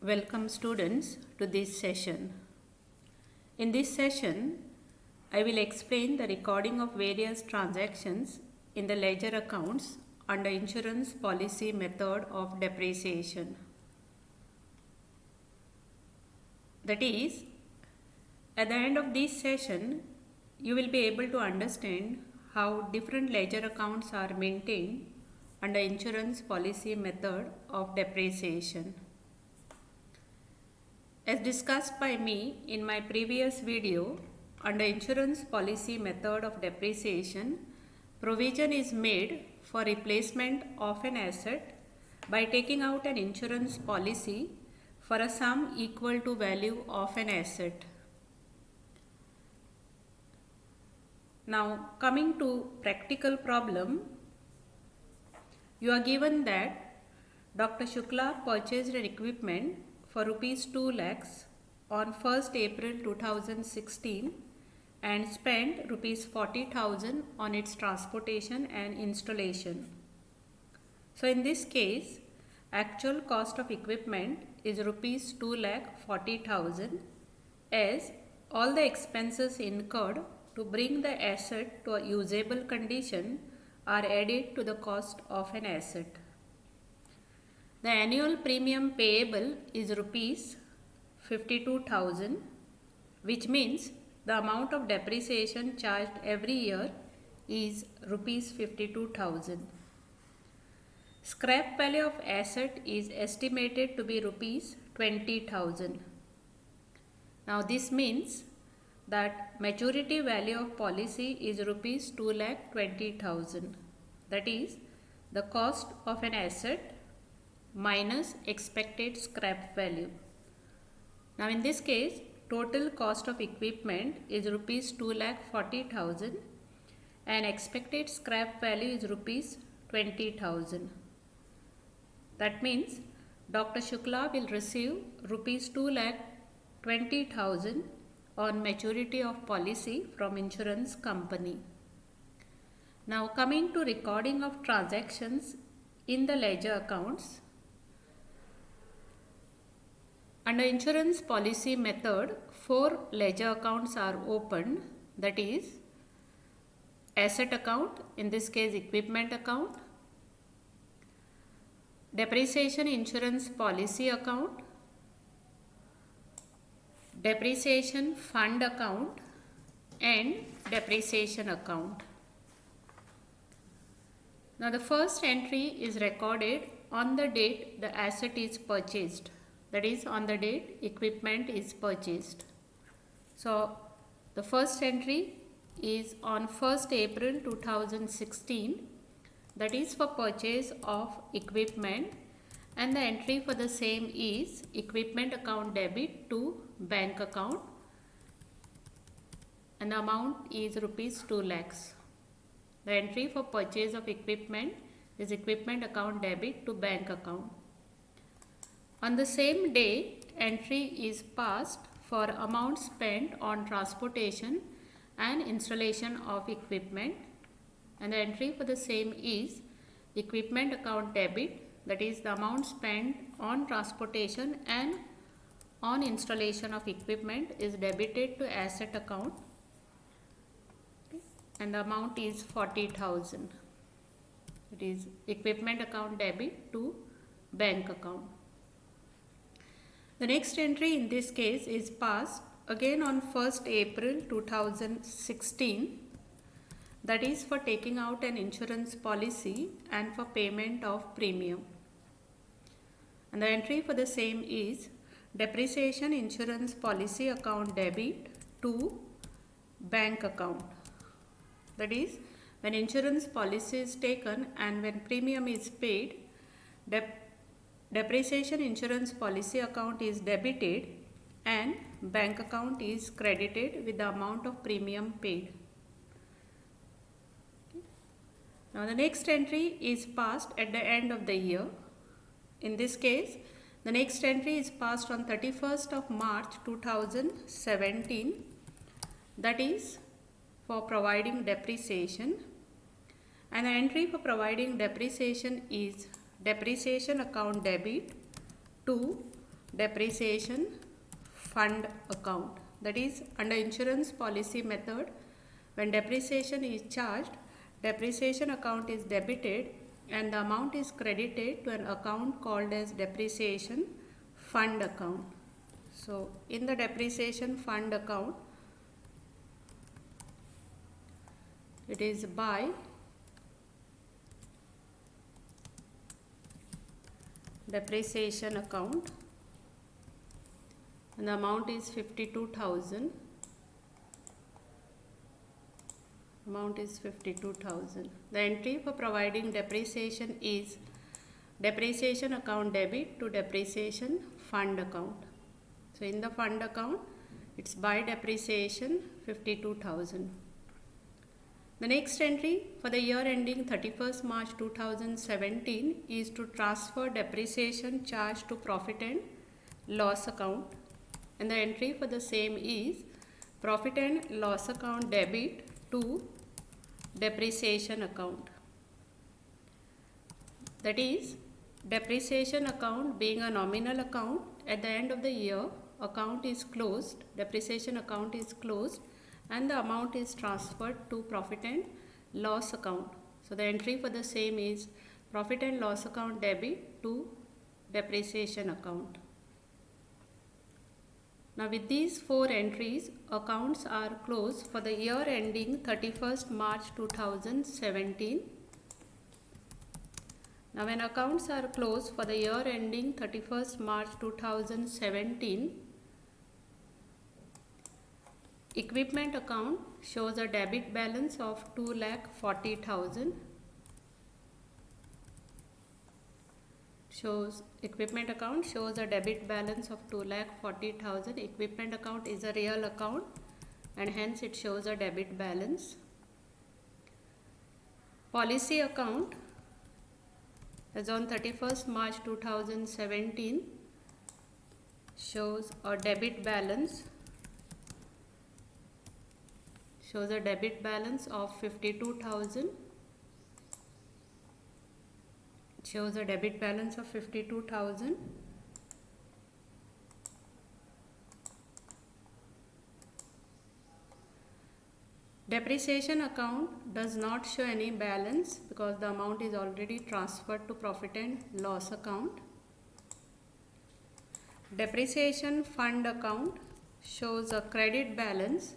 Welcome students to this session. In this session, I will explain the recording of various transactions in the ledger accounts under insurance policy method of depreciation. That is, at the end of this session, you will be able to understand how different ledger accounts are maintained under insurance policy method of depreciation. As discussed by me in my previous video, under insurance policy method of depreciation, provision is made for replacement of an asset by taking out an insurance policy for a sum equal to value of an asset. Now coming to practical problem, you are given that Dr. Shukla purchased an equipment for rupees 2 lakhs on 1st April 2016 and spent rupees 40,000 on its transportation and installation. So in this case, actual cost of equipment is rupees 2,40,000 as all the expenses incurred to bring the asset to a usable condition are added to the cost of an asset. The annual premium payable is rupees 52,000, which means the amount of depreciation charged every year is rupees 52,000. Scrap value of asset is estimated to be rupees 20,000. Now this means that maturity value of policy is rupees 2,20,000. That is the cost of an asset minus expected scrap value. Now in this case, total cost of equipment is rupees 2,40,000 and expected scrap value is rupees 20,000. That means Dr. Shukla will receive rupees 2,20,000 on maturity of policy from insurance company. Now coming to recording of transactions in the ledger accounts. Under insurance policy method, 4 ledger accounts are opened, that is asset account, in this case equipment account, depreciation insurance policy account, depreciation fund account and depreciation account. Now the first entry is recorded on the date the asset is purchased. That is on the date equipment is purchased. So the first entry is on 1st April 2016, that is for purchase of equipment, and the entry for the same is equipment account debit to bank account and the amount is rupees 2 lakhs. The entry for purchase of equipment is equipment account debit to bank account. On the same day, entry is passed for amount spent on transportation and installation of equipment, and the entry for the same is equipment account debit, that is the amount spent on transportation and on installation of equipment is debited to asset account, and the amount is 40,000. It is equipment account debit to bank account. The next entry in this case is passed again on 1st April 2016, that is for taking out an insurance policy and for payment of premium. And the entry for the same is depreciation insurance policy account debit to bank account. That is when insurance policy is taken and when premium is paid, depreciation insurance policy account is debited and bank account is credited with the amount of premium paid. Now the next entry is passed at the end of the year. In this case, the next entry is passed on 31st of March 2017, that is for providing depreciation, and the entry for providing depreciation is depreciation account debit to depreciation fund account. That is, under insurance policy method, when depreciation is charged, depreciation account is debited and the amount is credited to an account called as depreciation fund account. So in the depreciation fund account, it is by depreciation account and the amount is 52,000. Amount is 52,000. The entry for providing depreciation is depreciation account debit to depreciation fund account. So in the fund account, it's by depreciation 52,000. The next entry for the year ending 31st March 2017 is to transfer depreciation charge to profit and loss account, and the entry for the same is profit and loss account debit to depreciation account. That is, depreciation account being a nominal account, at the end of the year account is closed, depreciation account is closed and the amount is transferred to profit and loss account. So the entry for the same is profit and loss account debit to depreciation account. Now with these four entries, accounts are closed for the year ending 31st March 2017. Now when accounts are closed for the year ending 31st March 2017, equipment account shows a debit balance of 2,40,000. Equipment account shows a debit balance of 2,40,000. Equipment account is a real account and hence it shows a debit balance. Policy account as on 31st March 2017 shows a debit balance of 52,000. Shows a debit balance of 52,000. Depreciation account does not show any balance because the amount is already transferred to profit and loss account. Depreciation fund account shows a credit balance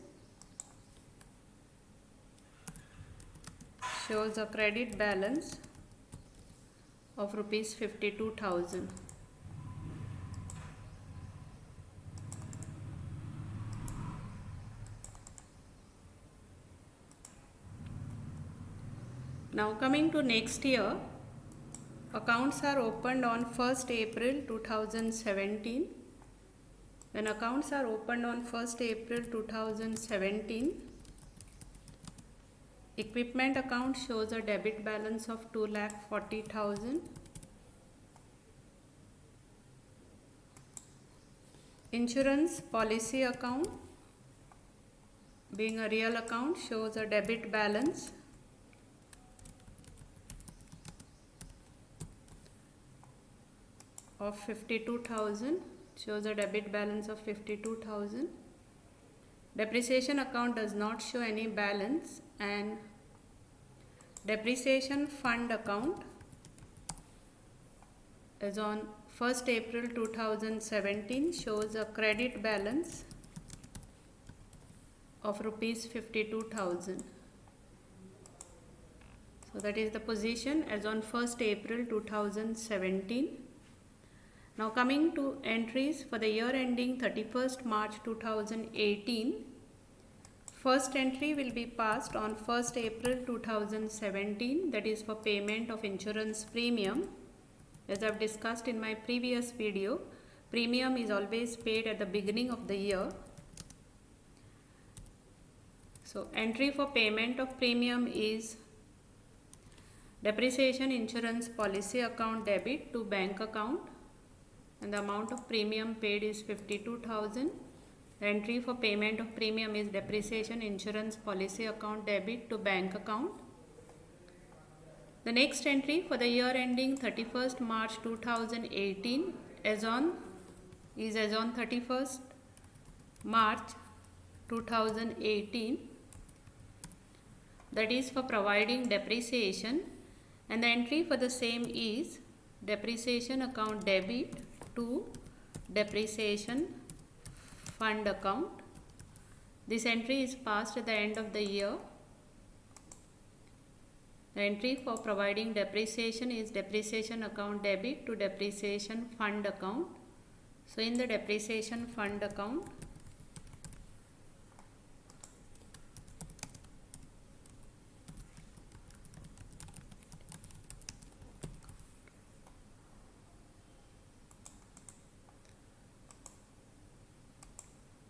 of rupees 52,000. Now coming to next year, accounts are opened on 1st April 2017. When accounts are opened on 1st April 2017, equipment account shows a debit balance of 2,40,000. Insurance policy account being a real account shows a debit balance of 52,000. Shows a debit balance of 52,000. Depreciation account does not show any balance, and depreciation fund account as on 1st April 2017 shows a credit balance of rupees 52,000. So that is the position as on 1st April 2017. Now coming to entries for the year ending 31st March 2018. First entry will be passed on 1st April 2017, that is for payment of insurance premium. As I have discussed in my previous video, premium is always paid at the beginning of the year. So entry for payment of premium is depreciation insurance policy account debit to bank account, and the amount of premium paid is 52,000. The entry for payment of premium is depreciation insurance policy account debit to bank account. The next entry for the year ending 31st March 2018 as on is as on 31st March 2018, that is for providing depreciation, and the entry for the same is depreciation account debit to depreciation fund account. This entry is passed at the end of the year. The entry for providing depreciation is depreciation account debit to depreciation fund account. So in the depreciation fund account,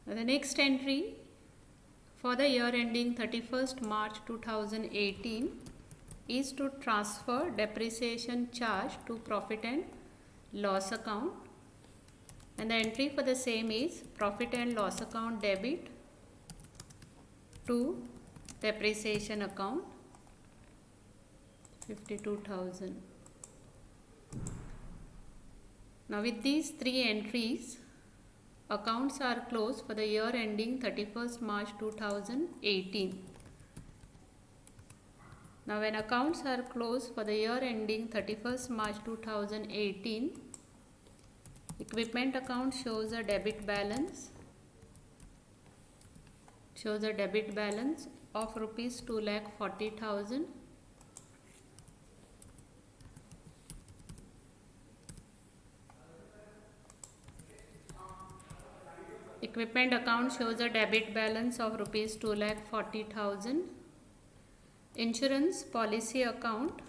the next entry for the year ending 31st March 2018 is to transfer depreciation charge to profit and loss account, and the entry for the same is profit and loss account debit to depreciation account 52,000. Now with these three entries, accounts are closed for the year ending 31st March 2018. Now when accounts are closed for the year ending 31st March 2018, equipment account shows a debit balance of rupees 2,40,000. Equipment account shows a debit balance of rupees 2,40,000. Insurance policy account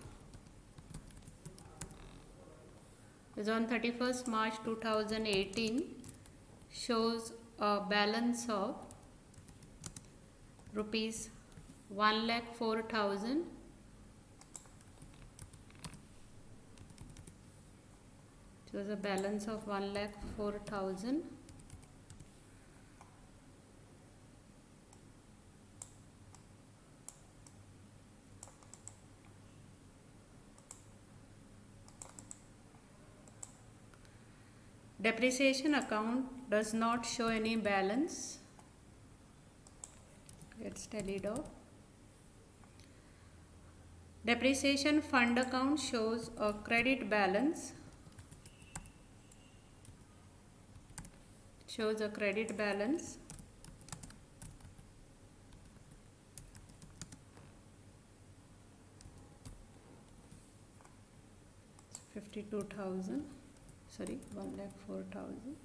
is on 31st March 2018, shows a balance of rupees 1,04,000. Shows a balance of 1,04,000. Depreciation account does not show any balance. It's tallied off. Depreciation fund account shows a credit balance. Shows a credit balance. It's 52,000. Sorry, 1,04,000.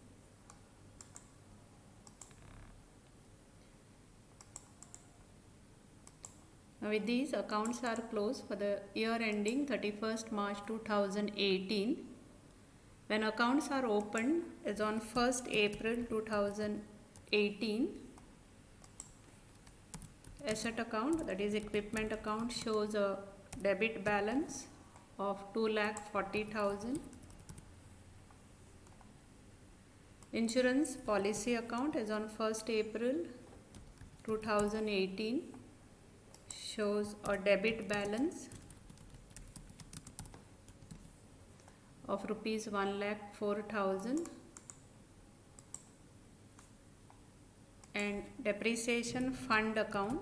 Now with these, accounts are closed for the year ending 31st March 2018. When accounts are opened is on 1st April 2018. Asset account, that is equipment account, shows a debit balance of 2,40,000. Insurance policy account is on 1st April 2018, shows a debit balance of rupees 1,04,000, and depreciation fund account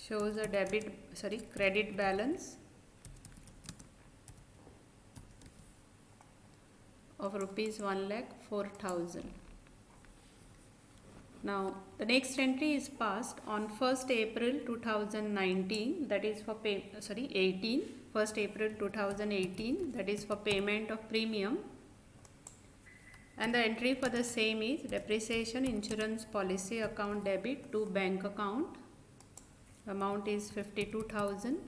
shows a credit balance of rupees 1,04,000. Now the next entry is passed on 1st April 2019, that is for 1st April 2018, that is for payment of premium, and the entry for the same is depreciation insurance policy account debit to bank account. The amount is 52,000.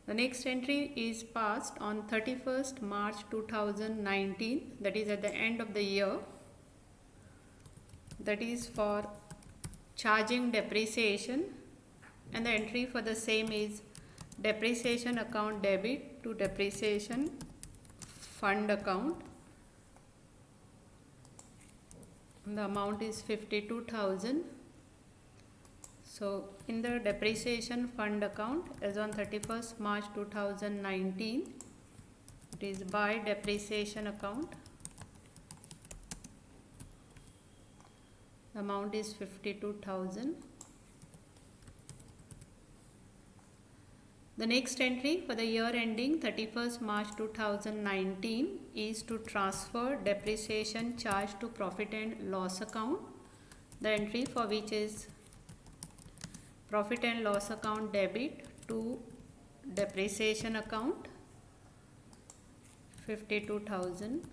The next entry is passed on 31st March 2019, that is at the end of the year. That is for charging depreciation, and the entry for the same is depreciation account debit to depreciation fund account. The amount is 52,000. So in the depreciation fund account as on 31st March 2019, it is by depreciation account. The amount is 52,000. The next entry for the year ending 31st March 2019 is to transfer depreciation charge to profit and loss account. The entry for which is profit and loss account debit to depreciation account 52,000.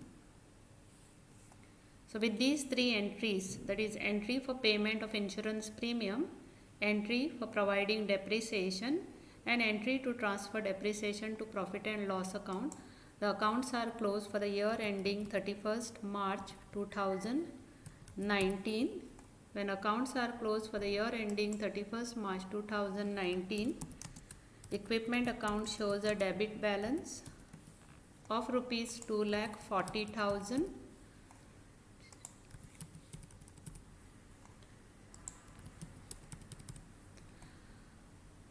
So with these three entries, that is entry for payment of insurance premium, entry for providing depreciation, and entry to transfer depreciation to profit and loss account, the accounts are closed for the year ending 31st March 2019. When accounts are closed for the year ending 31st March 2019, equipment account shows a debit balance of rupees 2,40,000.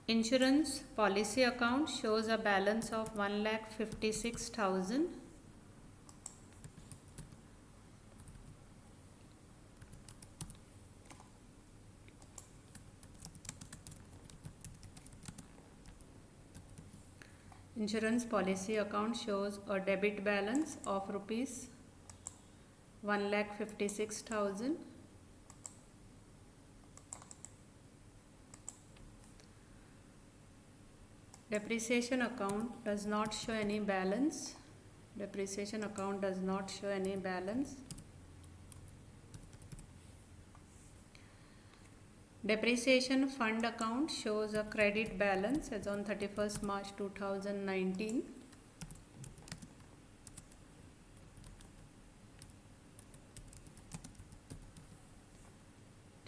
Insurance policy account shows a balance of 1,56,000. Insurance policy account shows a debit balance of rupees 1,56,000. Depreciation account does not show any balance. Depreciation account does not show any balance. Depreciation fund account shows a credit balance as on 31st March 2019.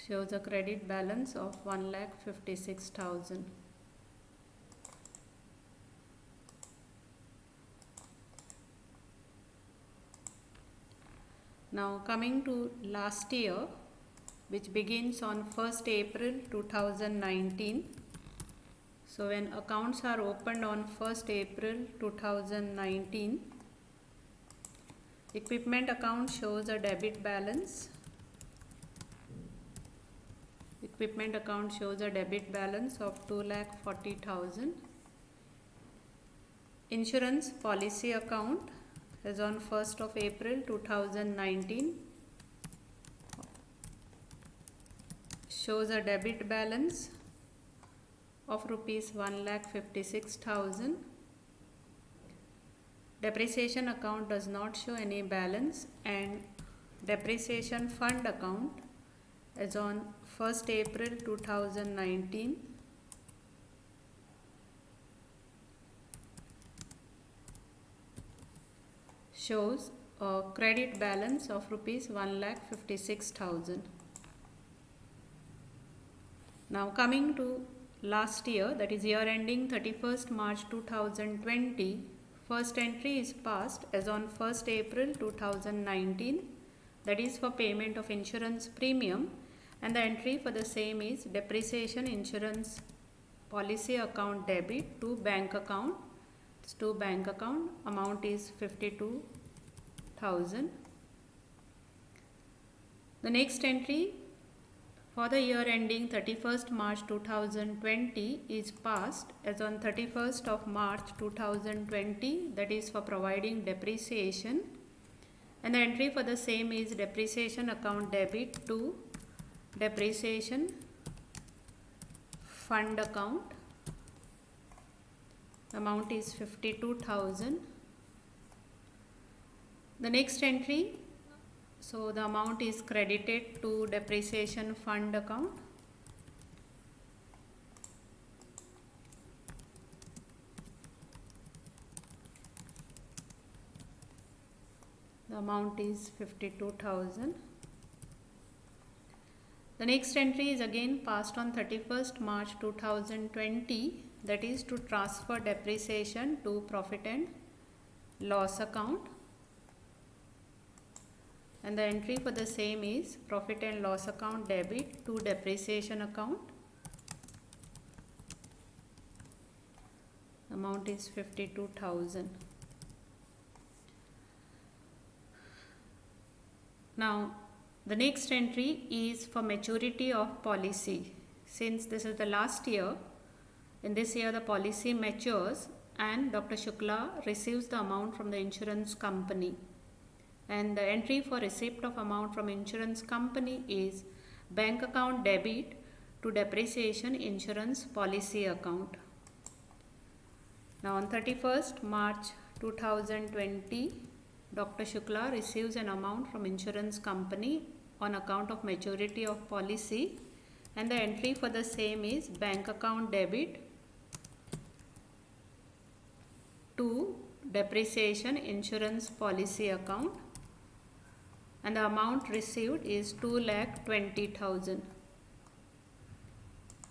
Shows a credit balance of 1,56,000. Now coming to last year, which begins on 1st April 2019. So when accounts are opened on 1st April 2019, equipment account shows a debit balance. Equipment account shows a debit balance of 2,40,000. Insurance policy account as on 1st of April 2019 shows a debit balance of rupees 1,56,000. Depreciation account does not show any balance, and depreciation fund account as on 1st April 2019 shows a credit balance of rupees 1,56,000. Now coming to last year, that is year ending 31st March 2020, first entry is passed as on 1st April 2019, that is for payment of insurance premium, and the entry for the same is depreciation insurance policy account debit to bank account. To bank account, amount is 52,000. The next entry for the year ending 31st March 2020 is passed as on 31st of March 2020, that is for providing depreciation, and the entry for the same is depreciation account debit to depreciation fund account. The amount is 52,000. The next entry, so the amount is credited to depreciation fund account. The amount is 52,000. The next entry is again passed on 31st March 2020, that is to transfer depreciation to profit and loss account, and the entry for the same is profit and loss account debit to depreciation account. amount is 52,000. Now the next entry is for maturity of policy. Since this is the last year, in this year the policy matures and Dr. Shukla receives the amount from the insurance company. And the entry for receipt of amount from insurance company is bank account debit to depreciation insurance policy account. Now on 31st March 2020, Dr. Shukla receives an amount from insurance company on account of maturity of policy, and the entry for the same is bank account debit to depreciation insurance policy account, and the amount received is 2,20,000.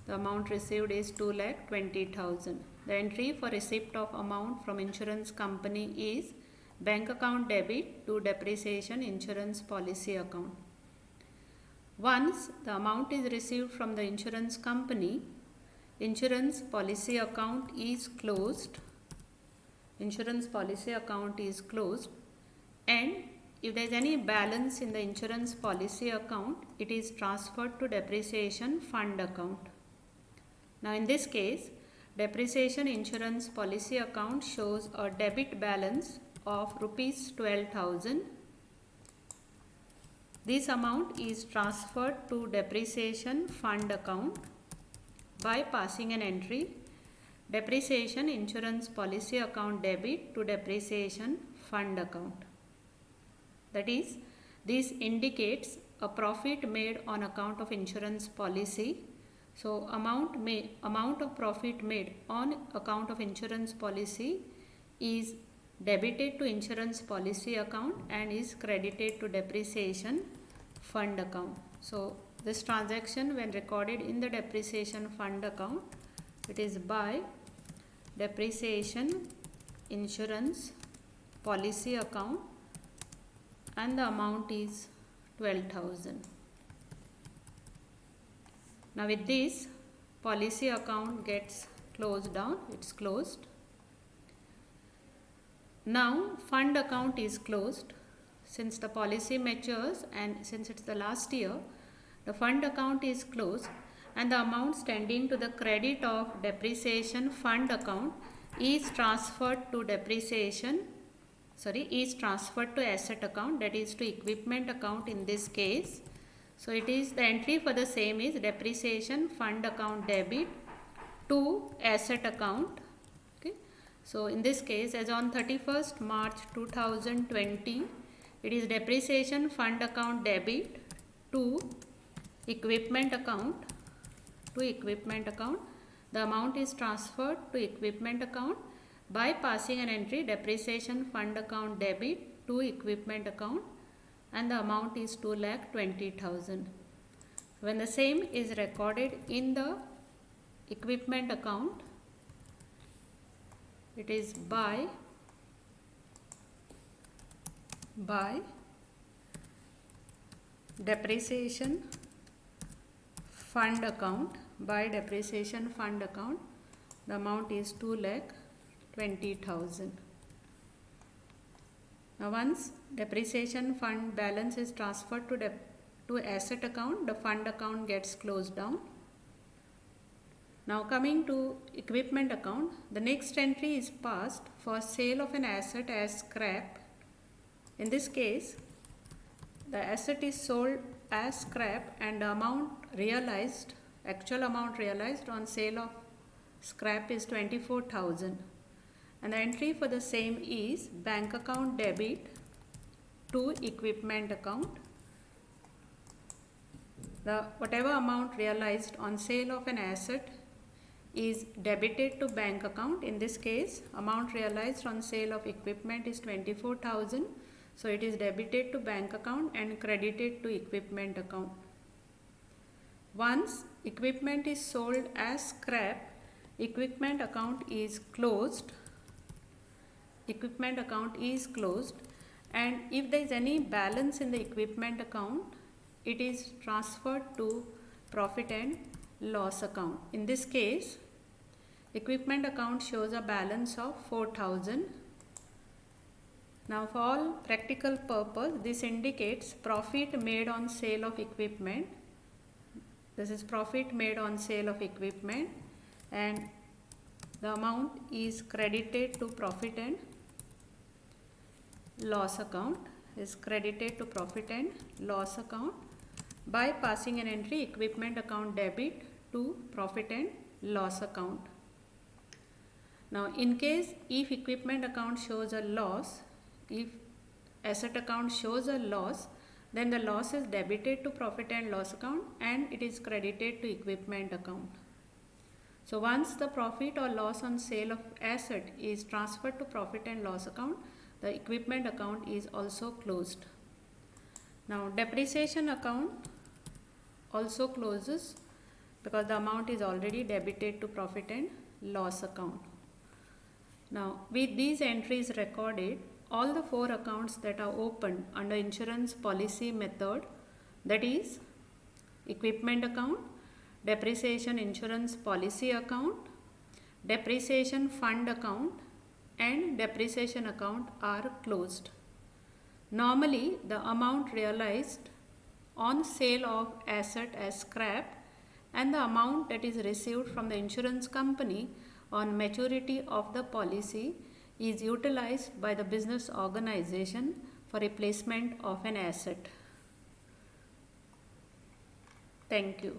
The amount received is 2,20,000. The entry for receipt of amount from insurance company is bank account debit to depreciation insurance policy account. Once the amount is received from the insurance company, insurance policy account is closed. Insurance policy account is closed, and if there is any balance in the insurance policy account, it is transferred to depreciation fund account. Now in this case, depreciation insurance policy account shows a debit balance of rupees 12,000. This amount is transferred to depreciation fund account by passing an entry depreciation insurance policy account debit to depreciation fund account. That is, this indicates a profit made on account of insurance policy. So amount of profit made on account of insurance policy is debited to insurance policy account and is credited to depreciation fund account. So this transaction, when recorded in the depreciation fund account, it is by depreciation insurance policy account, and the amount is 12,000. Now with this, policy account gets closed down, it's closed. Now fund account is closed. Since the policy matures and since it's the last year, the fund account is closed, and the amount standing to the credit of depreciation fund account is transferred to asset account, that is to equipment account in this case. So it is, the entry for the same is depreciation fund account debit to asset account. Okay. So in this case, as on 31st March 2020, it is depreciation fund account debit to equipment account. The amount is transferred to equipment account by passing an entry depreciation fund account debit to equipment account, and the amount is 2,20,000. When the same is recorded in the equipment account, it is by depreciation fund account. The amount is 2,20,000. Now once depreciation fund balance is transferred to asset account, the fund account gets closed down. Now coming to equipment account, the next entry is passed for sale of an asset as scrap. In this case, the asset is sold as scrap, and the actual amount realized on sale of scrap is 24,000, and the entry for the same is bank account debit to equipment account. Whatever amount realized on sale of an asset is debited to bank account. In this case, amount realized on sale of equipment is 24,000, so it is debited to bank account and credited to equipment account. Once equipment is sold as scrap, equipment account is closed, and if there is any balance in the equipment account, it is transferred to profit and loss account. In this case, Equipment account shows a balance of 4,000. Now for all practical purpose, this indicates profit made on sale of equipment. This is profit made on sale of equipment, and the amount is credited to profit and loss account, is credited to profit and loss account by passing an entry equipment account debit to profit and loss account. Now in case if equipment account shows a loss, if asset account shows a loss, then the loss is debited to profit and loss account and it is credited to equipment account. So once the profit or loss on sale of asset is transferred to profit and loss account, the equipment account is also closed. Now depreciation account also closes because the amount is already debited to profit and loss account. Now with these entries recorded, all the 4 accounts that are opened under insurance policy method, that is equipment account, depreciation insurance policy account, depreciation fund account and depreciation account are closed. Normally the amount realized on sale of asset as scrap and the amount that is received from the insurance company on maturity of the policy is utilized by the business organization for replacement of an asset. Thank you.